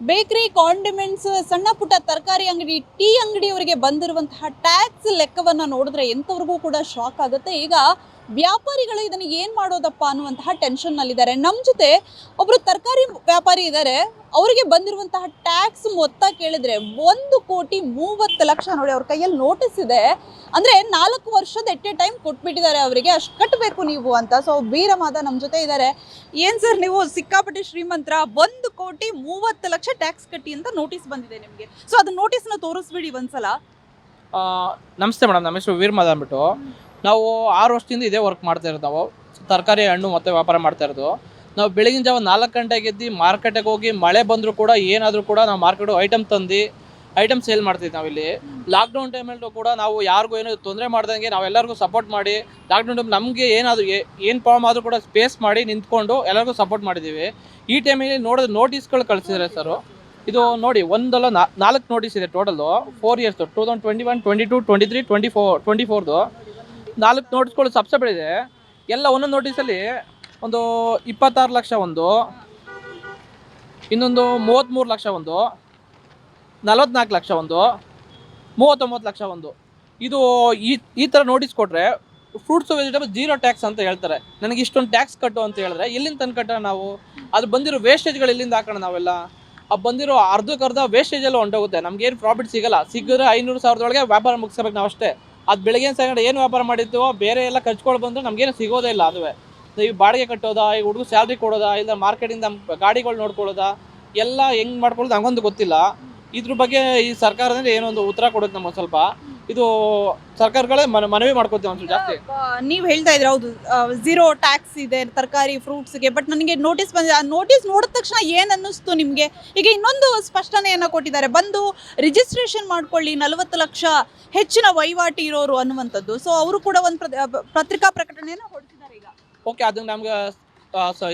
Bakery, condiments, ಸಣ್ಣ ಪುಟ್ಟ ತರಕಾರಿ ಅಂಗಡಿ, ಟೀ ಅಂಗಡಿಯವರಿಗೆ ಬಂದಿರುವಂತಹ ಟ್ಯಾಕ್ಸ್ ಲೆಕ್ಕವನ್ನ ನೋಡಿದ್ರೆ ಎಂತವ್ರಿಗೂ ಕೂಡ ಶಾಕ್ ಆಗುತ್ತೆ. ಈಗ ವ್ಯಾಪಾರಿಗಳು ಇದನ್ನ ಏನ್ ಮಾಡೋದಪ್ಪ ಅನ್ನುವಂತಹ ಟೆನ್ಷನ್ ನಲ್ಲಿದ್ದಾರೆ. ನಮ್ಮ ಜೊತೆ ಒಬ್ರು ತರಕಾರಿ ವ್ಯಾಪಾರಿ ಇದ್ದಾರೆ. ಅವರಿಗೆ ಬಂದಿರುವಂತಹ ಟ್ಯಾಕ್ಸ್ ಮೊತ್ತ ಕೇಳಿದ್ರೆ 1,30,00,000 ನೋಡಿ, ಅವ್ರ ಕೈಯಲ್ಲಿ ನೋಟಿಸ್ ಇದೆ. ಅಂದ್ರೆ 4 ವರ್ಷದ ಎಟ್ ಎ ಟೈಮ್ ಕೊಟ್ಬಿಟ್ಟಿದ್ದಾರೆ ಅವರಿಗೆ, ಅಷ್ಟು ಕಟ್ಟಬೇಕು ನೀವು ಅಂತ. ಸೊ ವೀರಮಾದ ನಮ್ಮ ಜೊತೆ ಇದ್ದಾರೆ. ಏನ್ ಸರ್, ನೀವು ಸಿಕ್ಕಾಪಟ್ಟೆ ಶ್ರೀಮಂತರ, 1,30,00,000 ಟ್ಯಾಕ್ಸ್ ಕಟ್ಟಿ ಅಂತ ನೋಟಿಸ್ ಬಂದಿದೆ ನಿಮಗೆ. ಸೊ ಅದು ನೋಟಿಸ್ನ ತೋರಿಸ್ಬಿಡಿ ಒಂದ್ಸಲ. ನಮಸ್ತೆ ಮೇಡಮ್, ನಮ್ಮ ಹೆಸರು ವೀರಮಾದ ಅಂದ್ಬಿಟ್ಟು. ನಾವು 6 ವರ್ಷದಿಂದ ಇದೇ ವರ್ಕ್ ಮಾಡ್ತಾ ಇರೋದು. ನಾವು ತರಕಾರಿ ಹಣ್ಣು ಮತ್ತು ವ್ಯಾಪಾರ ಮಾಡ್ತಾ ಇರೋದು. ನಾವು ಬೆಳಗಿನ ಜಾವ 4 ಗಂಟೆಗೆ ಎದ್ದು ಮಾರ್ಕೆಟಿಗೆ ಹೋಗಿ ಮಳೆ ಬಂದರೂ ಕೂಡ ಏನಾದರೂ ಕೂಡ ನಾವು ಮಾರ್ಕೆಟ್ ಐಟಮ್ ಸೇಲ್ ಮಾಡ್ತಿದ್ವಿ. ನಾವಿಲ್ಲಿ ಲಾಕ್ಡೌನ್ ಟೈಮಲ್ಲೂ ಕೂಡ ನಾವು ಯಾರಿಗೂ ಏನೂ ತೊಂದರೆ ಮಾಡ್ದಂಗೆ ನಾವೆಲ್ಲರಿಗೂ ಸಪೋರ್ಟ್ ಮಾಡಿ, ಲಾಕ್ಡೌನ್ ಟೈಮ್ ನಮಗೆ ಏನು ಪ್ರಾಬ್ಲಮ್ ಆದರೂ ಕೂಡ ಸ್ಪೇಸ್ ಮಾಡಿ ನಿಂತ್ಕೊಂಡು ಎಲ್ಲರಿಗೂ ಸಪೋರ್ಟ್ ಮಾಡಿದ್ದೀವಿ. ಈ ಟೈಮಲ್ಲಿ ನೋಡಿದ್ರೆ ನೋಟಿಸ್ಗಳು ಕಳಿಸಿದ್ದಾರೆ ಸರ್. ಇದು ನೋಡಿ, ಒಂದಲ್ಲ 4 ನೋಟಿಸ್ ಇದೆ ಟೋಟಲ್ಲು. 4 ಇಯರ್ಸ್ 2021, 22, 23, 24 4 ನೋಟಿಸ್ಗಳು ಸಬ್ಸೆಪ್ರೇಟ್ ಇದೆ. ಎಲ್ಲ ಒಂದೊಂದು ನೋಟಿಸಲ್ಲಿ ಒಂದು 26 ಲಕ್ಷ ಒಂದು, ಇನ್ನೊಂದು 33 ಲಕ್ಷ ಒಂದು, 44 ಲಕ್ಷ ಒಂದು, 39 ಲಕ್ಷ ಒಂದು. ಇದು ಈ ಥರ ನೋಟಿಸ್ ಕೊಟ್ಟರೆ ಫ್ರೂಟ್ಸು ವೆಜಿಟೇಬಲ್ 0 ಟ್ಯಾಕ್ಸ್ ಅಂತ ಹೇಳ್ತಾರೆ. ನನಗೆ ಇಷ್ಟೊಂದು ಟ್ಯಾಕ್ಸ್ ಕಟ್ಟು ಅಂತ ಹೇಳಿದ್ರೆ ಎಲ್ಲಿಂದ ತಂದು ಕಟ್ಟೋಣ ನಾವು? ಅದು ಬಂದಿರೋ ವೇಸ್ಟೇಜ್ಗಳು ಎಲ್ಲಿಂದ ಹಾಕೋಣ ನಾವೆಲ್ಲ? ಬಂದಿರೋ ಅರ್ಧಕ್ಕರ್ಧ ವೇಸ್ಟೇಜೆಲ್ಲ ಹೊಂಟೋಗುತ್ತೆ. ನಮಗೇನು ಪ್ರಾಫಿಟ್ ಸಿಗೋಲ್ಲ. ಸಿಕ್ಕಿದ್ರೆ 500,000 ವ್ಯಾಪಾರ ಮುಗಿಸ್ಬೇಕು ನಾವು ಅಷ್ಟೇ. ಅದು ಬೆಳಗ್ಗೆ ಸಾಯಂಕಾಲ ಏನು ವ್ಯಾಪಾರ ಮಾಡಿರ್ತೀವೋ ಬೇರೆ ಎಲ್ಲ ಖರ್ಚುಗಳು ಬಂದರೆ ನಮಗೇನು ಸಿಗೋದೇ ಇಲ್ಲ. ಅದುವೇ ಈ ಬಾಡಿಗೆ ಕಟ್ಟೋದಾ, ಈ ಹುಡುಗ ಸ್ಯಾಲ್ರಿ ಕೊಡೋದಾ, ಇಲ್ಲ ಮಾರ್ಕೆಟಿಂದ ಗಾಡಿಗಳು ನೋಡ್ಕೊಳ್ಳೋದಾ, ಎಲ್ಲ ಹೆಂಗೆ ಮಾಡ್ಕೊಳ್ಳೋದು ನಮಗೊಂದು ಗೊತ್ತಿಲ್ಲ. ಇದ್ರ ಬಗ್ಗೆ ಈ ಸರ್ಕಾರದಿಂದ ಏನೋ ಒಂದು ಉತ್ತರ ಕೊಡೋದು ನಮಗೆ ಸ್ವಲ್ಪ. ಇದು ಸರ್ಕಾರಗಳೇ ಮನವಿ ಮಾಡ್ಕೊತೀವಿ ಒಂದು ಜಾಸ್ತಿ. ನೀವು ಹೇಳ್ತಾ ಇದ್ರೆ ಹೌದು, 0 ಟ್ಯಾಕ್ಸ್ ಇದೆ ತರಕಾರಿ ಫ್ರೂಟ್ಸ್ಗೆ. ಬಟ್ ನನಗೆ ನೋಟಿಸ್ ಬಂದಿದೆ. ಆ ನೋಟಿಸ್ ನೋಡಿದ ತಕ್ಷಣ ಏನು ಅನ್ನಿಸ್ತು ನಿಮಗೆ? ಈಗ ಇನ್ನೊಂದು ಸ್ಪಷ್ಟನೆಯನ್ನು ಕೊಟ್ಟಿದ್ದಾರೆ, ಬಂದು ರಿಜಿಸ್ಟ್ರೇಷನ್ ಮಾಡ್ಕೊಳ್ಳಿ, 40 ಲಕ್ಷ ಹೆಚ್ಚಿನ ವಹಿವಾಟು ಇರೋರು ಅನ್ನುವಂಥದ್ದು. ಸೊ ಅವರು ಕೂಡ ಒಂದು ಪತ್ರಿಕಾ ಪ್ರಕಟಣೆಯನ್ನು ಹೊರಡಿಸಿದ್ದಾರೆ ಈಗ. ಓಕೆ, ಅದನ್ನ ನಮ್ಗೆ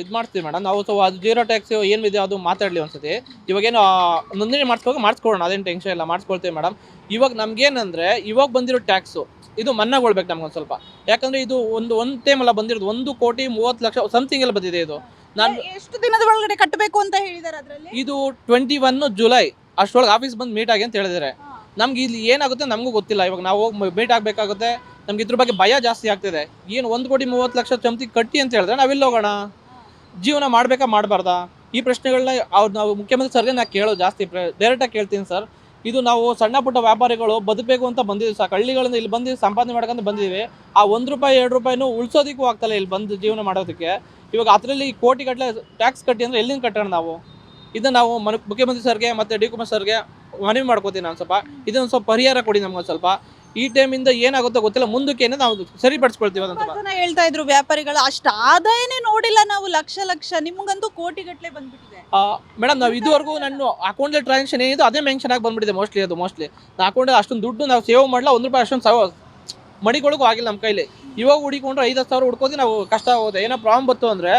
ಇದು ಮಾಡ್ತೀವಿ ಮೇಡಮ್. ನಾವು ಅದು 0 ಟ್ಯಾಕ್ಸ್ ಏನಿದೆ ಅದು ಮಾತಾಡಲಿ ಒಂದ್ಸತಿ. ಇವಾಗೇನು ನೋಂದಣಿ ಮಾಡಿಸ್ಕೊಳ್ಳೋಣ, ಅದೇನು ಟೆನ್ಷನ್ ಇಲ್ಲ, ಮಾಡಿಸ್ಕೊಳ್ತೀವಿ ಮೇಡಮ್. ಇವಾಗ ನಮ್ಗೇನಂದರೆ ಇವಾಗ ಬಂದಿರೋ ಟ್ಯಾಕ್ಸು ಇದು ಮನ್ನಾಗೊಳ್ಬೇಕು ನಮ್ಗೊಂದು ಸ್ವಲ್ಪ. ಯಾಕಂದರೆ ಇದು ಒಂದು ಟೈಮ್ ಎಲ್ಲ ಬಂದಿರೋದು 1,30,30,00,000 ಸಮಥಿಂಗ್ ಎಲ್ಲ ಬಂದಿದೆ. ಇದು ನಾನು ಎಷ್ಟು ದಿನದ ಒಳಗಡೆ ಕಟ್ಟಬೇಕು ಅಂತ ಹೇಳಿದ್ದಾರೆ ಅದರಲ್ಲಿ? ಇದು 21 ಜುಲೈ ಅಷ್ಟರೊಳಗೆ ಆಫೀಸ್ ಬಂದು ಮೀಟ್ ಆಗಿ ಅಂತ ಹೇಳಿದ್ದಾರೆ. ನಮ್ಗೆ ಇಲ್ಲಿ ಏನಾಗುತ್ತೆ ನಮಗೂ ಗೊತ್ತಿಲ್ಲ. ಇವಾಗ ನಾವು ಹೋಗಿ ಮೀಟ್ ಆಗಬೇಕಾಗುತ್ತೆ. ನಮ್ಗೆ ಇದ್ರ ಬಗ್ಗೆ ಭಯ ಜಾಸ್ತಿ ಆಗ್ತಿದೆ. ಏನು 1,30,00,000 ಚಮತಿ ಕಟ್ಟಿ ಅಂತ ಹೇಳಿದ್ರೆ ನಾವೆಲ್ಲಿ ಹೋಗೋಣ? ಜೀವನ ಮಾಡಬೇಕಾ ಮಾಡಬಾರ್ದಾ? ಈ ಪ್ರಶ್ನೆಗಳನ್ನ ನಾವು ಮುಖ್ಯಮಂತ್ರಿ ಸರ್ಗೆ ನಾನು ಕೇಳೋದು ಜಾಸ್ತಿ ಡೈರೆಕ್ಟಾಗಿ ಕೇಳ್ತೀನಿ ಸರ್. ಇದು ನಾವು ಸಣ್ಣ ಪುಟ್ಟ ವ್ಯಾಪಾರಿಗಳು ಬದುಕಬೇಕು ಅಂತ ಬಂದಿದ್ದೀವಿ ಸಾಕು. ಹಳ್ಳಿಗಳಿಂದ ಇಲ್ಲಿ ಬಂದು ಸಂಪಾದನೆ ಮಾಡ್ಕೊಂಡು ಬಂದಿದ್ದೀವಿ. ಆ ₹1 ₹2 ಉಳಿಸೋದಕ್ಕೂ ಆಗ್ತಲ್ಲ ಇಲ್ಲಿ ಬಂದು ಜೀವನ ಮಾಡೋದಕ್ಕೆ. ಇವಾಗ ಅದರಲ್ಲಿ ಕೋಟಿಗಟ್ಟಲೆ ಟ್ಯಾಕ್ಸ್ ಕಟ್ಟಿ ಅಂದರೆ ಎಲ್ಲಿಂದ ಕಟ್ಟೋಣ ನಾವು? ಇದನ್ನು ನಾವು ಮುಖ್ಯಮಂತ್ರಿ ಸರ್ಗೆ ಮತ್ತು ಡಿ ಕುಮಾರ್ ಸರ್ಗೆ ಮನವಿ ಮಾಡ್ಕೋತೀನಿ ನಾನು ಸ್ವಲ್ಪ. ಇದನ್ನು ಸ್ವಲ್ಪ ಪರಿಹಾರ ಕೊಡಿ ನಮ್ಗೆ ಸ್ವಲ್ಪ. ಈ ಟೈಮಿಂದ ಏನಾಗುತ್ತೋ ಗೊತ್ತಿಲ್ಲ, ಮುಂದಕ್ಕೆ ನಾವು ಸರಿಪಡಿಸ್ಕೊಳ್ತೀವಿ ಅಂತ ಹೇಳ್ತಾ ಇದ್ರು ವ್ಯಾಪಾರಿಗಳು. ಅಷ್ಟು ಆದಾಯನೇ ನೋಡಿಲ್ಲ ನಾವು, ಲಕ್ಷ ನಿಮ್ಗಂತೂ ಕೋಟಿಗಟ್ಟಲೆ ಬಂದ್ಬಿಟ್ಟಿದೆ. ಮೇಡಮ್, ನಾವು ಇದುವರೆಗೂ ನನ್ನ ಅಕೌಂಟಲ್ಲಿ ಟ್ರಾನ್ಸಾಕ್ಷನ್ ಏನಿದೆ ಅದೇ ಮೆನ್ಷನ್ ಆಗಿ ಬಂದ್ಬಿಟ್ಟಿದೆ ಮೋಸ್ಟ್ಲಿ. ನಾನು ಅಕೌಂಟಲ್ಲಿ ಅಷ್ಟೊಂದು ದುಡ್ಡು ನಾವು ಸೇವ್ ಮಾಡಲ್ಲ, ₹1 ಅಷ್ಟೊಂದು ಮಡಿಗಳಿಗೂ ಆಗಿಲ್ಲ ನಮ್ಮ ಕೈಲಿ. ಇವಾಗ ಹುಡಿಕೊಂಡ್ರೆ 5-10 ಸಾವಿರ ಹುಡ್ಕೋದು ನಾವು ಕಷ್ಟ ಆಗುತ್ತೆ. ಏನೋ ಪ್ರಾಬ್ಲಮ್ ಬಂತು ಅಂದರೆ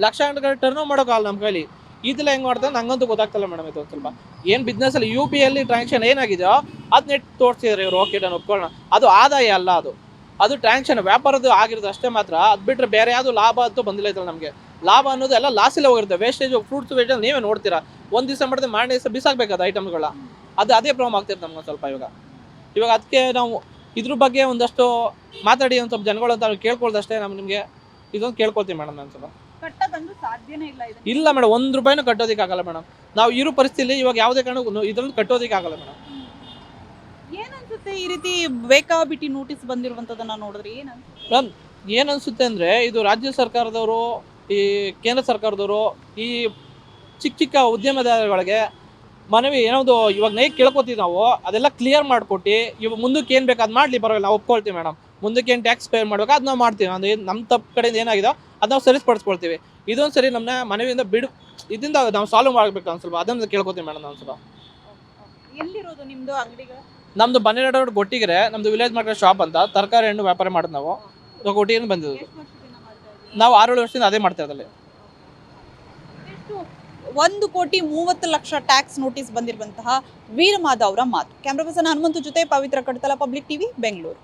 ಲಕ್ಷಾಂತರ ಟರ್ನ್ ಮಾಡೋಕ್ಕಾಗಲ್ಲ ನಮ್ಮ ಕೈಲಿ. ಇದೆಲ್ಲ ಹೆಂಗೆ ಮಾಡ್ತಾರೆ ನಂಗಂತೂ ಗೊತ್ತಾಗ್ತಲ್ಲ ಮೇಡಮ್. ಇದು ಸ್ವಲ್ಪ ಏನು ಬಿಸ್ನೆಸ್ಸಲ್ಲಿ UPI ಟ್ರಾನ್ಸಾಕ್ಷನ್ ಏನಾಗಿದೆಯೋ ಅದು ನೆಟ್ ತೋರಿಸಿದ್ರೆ ಇವರು. ಓಕೆ, ನಾನು ಒಪ್ಕೊಳ್ಳೋಣ, ಅದು ಆದಾಯ ಅಲ್ಲ, ಅದು ಟ್ರಾನ್ಸಾಕ್ಷನ್ ವ್ಯಾಪಾರದ್ದು ಆಗಿರೋದು ಅಷ್ಟೇ ಮಾತ್ರ. ಅದು ಬಿಟ್ಟರೆ ಬೇರೆ ಯಾವುದು ಲಾಭ ಅಂತೂ ಬಂದಿಲ್ಲ ಇದ್ರಲ್ಲಿ ನಮಗೆ. ಲಾಭ ಅನ್ನೋದು ಎಲ್ಲ ಲಾಸಲ್ಲೇ ಹೋಗಿರುತ್ತೆ. ವೇಸ್ಟೇಜ್ ಫ್ರೂಟ್ಸ್ ವೇಸ್ಟೇಜ್ ನೀವೇ ನೋಡ್ತೀರಾ. ಒಂದು ದಿವಸ ಮಾಡಿದ್ರೆ ಮಾರನೇ ದಿವಸ ಬಿಸಾಕಬೇಕಾದ ಐಟಮ್ಗಳ. ಅದೇ ಪ್ರಾಬ್ಲಮ್ ಆಗ್ತಿರುತ್ತೆ ನಮ್ಗೆ ಸ್ವಲ್ಪ ಇವಾಗ ಅದಕ್ಕೆ ನಾವು ಇದ್ರ ಬಗ್ಗೆ ಒಂದಷ್ಟು ಮಾತಾಡಿ ಒಂದು ಸ್ವಲ್ಪ ಜನಗಳು ಅಂತ ಕೇಳ್ಕೊಳ್ದಷ್ಟೇ. ನಿಮಗೆ ಇದೊಂದು ಕೇಳ್ಕೊಳ್ತೀವಿ ಮೇಡಮ್. ನಾನು ಸ್ವಲ್ಪ ಕಟ್ಟೋದಂತೂ ಸಾಧ್ಯನೇ ಇಲ್ಲ ಮೇಡಮ್, ₹1 ಕಟ್ಟೋದಕ್ಕಾಗಲ್ಲ ಮೇಡಮ್. ನಾವು ಇರೋ ಪರಿಸ್ಥಿತಿ ಇವಾಗ ಯಾವುದೇ ಕಾರಣಕ್ಕೂ ಇದರಲ್ಲಿ ಕಟ್ಟೋದಕ್ಕಾಗಲ್ಲ ಮೇಡಮ್. ಏನನ್ಸುತ್ತೆ ಈ ರೀತಿ ಬೇಕಾಬಿಟ್ಟಿ ನೋಟಿಸ್ ಬಂದಿರುವಂಥದ್ದನ್ನ ನೋಡಿದ್ರೆ? ಮೇಡಮ್, ಏನನ್ಸುತ್ತೆ ಅಂದರೆ ಇದು ರಾಜ್ಯ ಸರ್ಕಾರದವರು, ಈ ಕೇಂದ್ರ ಸರ್ಕಾರದವರು ಈ ಚಿಕ್ಕ ಉದ್ಯಮದಾರಗಳಿಗೆ ಮನವಿ ಏನೋದು ಇವಾಗ ಕೇಳ್ಕೊತೀವಿ ನಾವು. ಅದೆಲ್ಲ ಕ್ಲಿಯರ್ ಮಾಡಿಕೊಟ್ಟು ಇವಾಗ ಮುಂದಕ್ಕೆ ಏನು ಬೇಕು ಅದು ಮಾಡಲಿ, ಪರವಾಗಿಲ್ಲ, ನಾವು ಒಪ್ಕೊಳ್ತೀವಿ ಮೇಡಮ್. ಮುಂದಕ್ಕೆ ಏನು ಟ್ಯಾಕ್ಸ್ ಪೇ ಮಾಡಬೇಕು ಅದು ನಾವು ಮಾಡ್ತೀವಿ. ಅದು ನಮ್ಮ ತಪ್ಪು ಕಡೆಯಿಂದ ಏನಾಗಿದೋ ಅದು ನಾವು ಸರಿಸ್ಪಡಿಸ್ಕೊಳ್ತೀವಿ. ಇದೊಂದು ಸರಿ ನಮ್ಮನ್ನ ಮನವಿಯಿಂದ ಇದರಿಂದ ನಾವು ಸಾಲ್ವ್ ಮಾಡಬೇಕು ಅಂತ ಸ್ವಲ್ಪ ಅದನ್ನು ಕೇಳ್ಕೊತೀವಿ ಮೇಡಮ್. ನಾನು ಸ್ವಲ್ಪ ಎಲ್ಲಿರೋದು ನಿಮ್ಮದು ಅಂಗಡಿಗಳು? ನಮ್ಮದು ಬನ್ನೇರಡ್ ರೋಡ್ ಗೊಟ್ಟಿಗೆರೆ. ನಮ್ಮದು ವಿಲೇಜ್ ಮಾರ್ಕೆಟ್ ಶಾಪ್ ಅಂತ ತರಕಾರಿ ಹಣ್ಣು ವ್ಯಾಪಾರ ಮಾಡೋದು ನಾವು. ಗೊಟ್ಟಿಗೆರೆ ಬಂದಿದ್ದು ನಾವು 6-7 ವರ್ಷದಿಂದ ಅದೇ ಮಾಡ್ತಾ ಇದ್ದಲ್ಲಿ. 1,30,00,000 ಟ್ಯಾಕ್ಸ್ ನೋಟಿಸ್ ಬಂದಿರುವಂತಹ ವೀರಮಾದ ಅವರ ಮಾತು. ಕ್ಯಾಮ್ರಾ ಪರ್ಸನ್ ಹನುಮಂತು ಜೊತೆ ಪವಿತ್ರ ಕಡತಲ, ಪಬ್ಲಿಕ್ ಟಿವಿ, ಬೆಂಗಳೂರು.